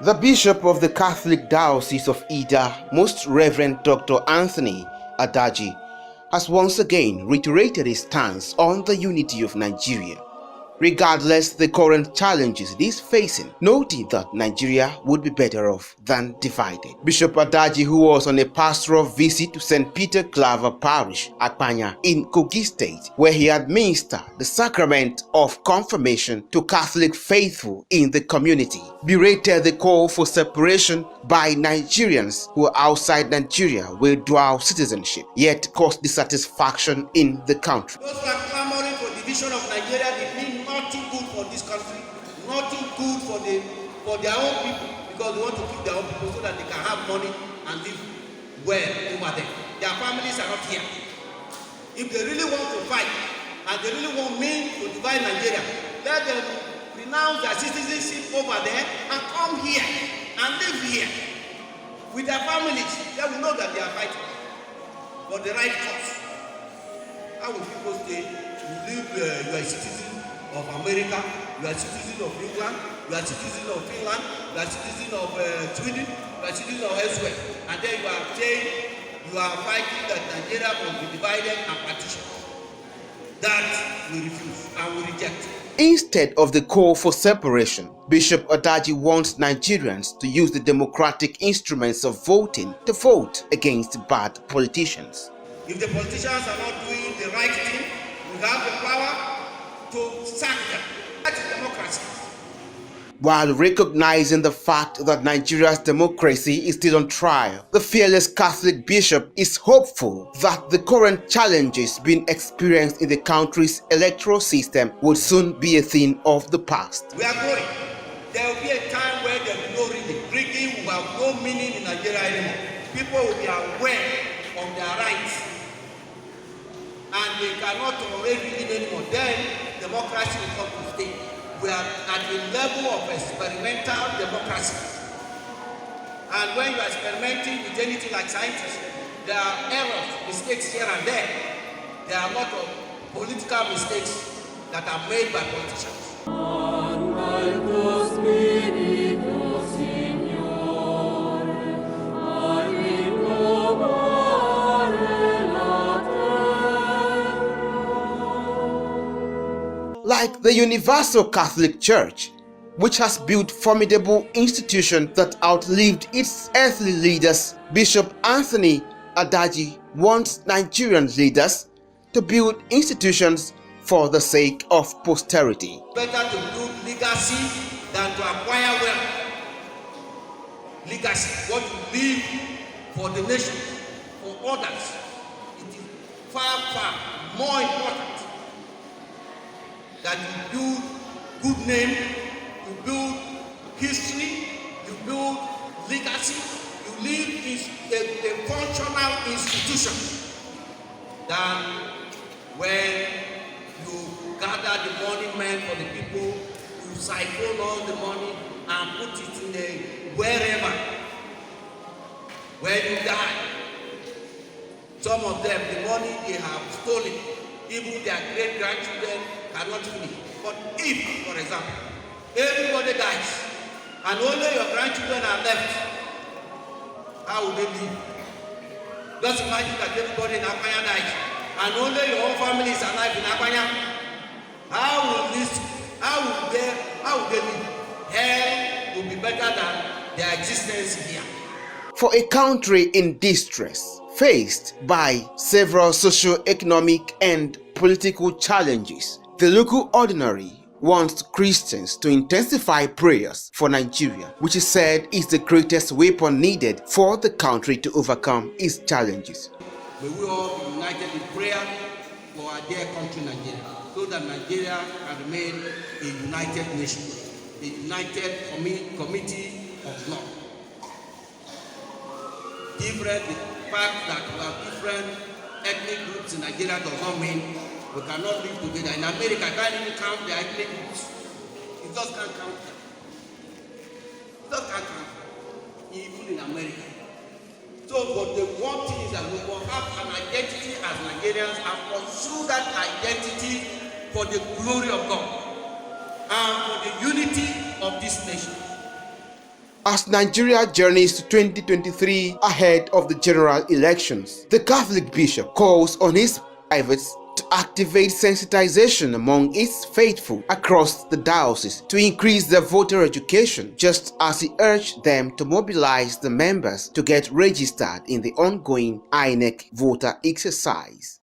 The Bishop of the Catholic Diocese of Idah, Most Reverend Dr. Anthony Adaji, has once again reiterated his stance on the unity of Nigeria, regardless the current challenges it is facing, noting that Nigeria would be better off than divided. Bishop Adaji, who was on a pastoral visit to St. Peter Claver Parish, Akpanya, in Kogi State, where he administered the sacrament of confirmation to Catholic faithful in the community, berated the call for separation by Nigerians who are outside Nigeria with dual citizenship, yet caused dissatisfaction in the country. Those who are clamoring for division of Nigeria, they mean nothing good for this country, nothing good for their own people, because they want to keep their own people so that they can have money and live well over there. Their families are not here. If they really want to fight and they really want me to divide Nigeria, let them renounce their citizenship over there and come here and live here with their families. They will know that they are fighting for the right cause. How will people say, you are a citizen of America, you are a citizen of England, you are a citizen of Finland, you are a citizen of Sweden, you are a citizen of elsewhere, and then you are saying you are fighting that Nigeria must be divided and partitioned. That we refuse and we reject. Instead of the call for separation, Bishop Adaji wants Nigerians to use the democratic instruments of voting to vote against bad politicians. If the politicians are not doing the right thing, we have the power to sack them. That is democracy. While recognizing the fact that Nigeria's democracy is still on trial, the fearless Catholic bishop is hopeful that the current challenges being experienced in the country's electoral system will soon be a thing of the past. We are growing. There will be a time where there will be no rigging. Rigging will have no meaning in Nigeria anymore. People will be aware of their rights, and they cannot tolerate rigging anymore. Then democracy will come to stay. We are at the level of experimental democracy. And when you are experimenting with anything like scientists, there are errors, mistakes here and there. There are a lot of political mistakes that are made by politicians. Like the Universal Catholic Church, which has built formidable institutions that outlived its earthly leaders, Bishop Anthony Adaji wants Nigerian leaders to build institutions for the sake of posterity. Better to build legacy than to acquire wealth. Legacy, what you leave for the nation, for others, it is far, far more important that you build good name, you build history, you build legacy, you live a functional institution than when you gather the money meant for the people, you siphon all the money and put it in a wherever. When you die, some of them, the money they have stolen, even their great-grandchildren cannot finish. But if, for example, everybody dies and only your grandchildren are left, how will they live? Just imagine that everybody in Akwanya dies and only your whole family is alive in Akwanya. How will they live? Hell will be better than their existence here. For a country in distress, faced by several socio-economic and political challenges, the local ordinary wants Christians to intensify prayers for Nigeria, which is said is the greatest weapon needed for the country to overcome its challenges. May we all be united in prayer for our dear country Nigeria, so that Nigeria can remain a united nation, a united committee of love. The fact that we have different ethnic groups in Nigeria does not mean we cannot live together. In America, I can't even count the ethnic groups. You just can't count them. You just can't count them, even in America. So, but the one thing is that we will have an identity as Nigerians and pursue that identity for the glory of God and for the unity of this nation. As Nigeria journeys to 2023 ahead of the general elections, the Catholic bishop calls on his privates to activate sensitization among its faithful across the diocese to increase their voter education, just as he urged them to mobilize the members to get registered in the ongoing INEC voter exercise.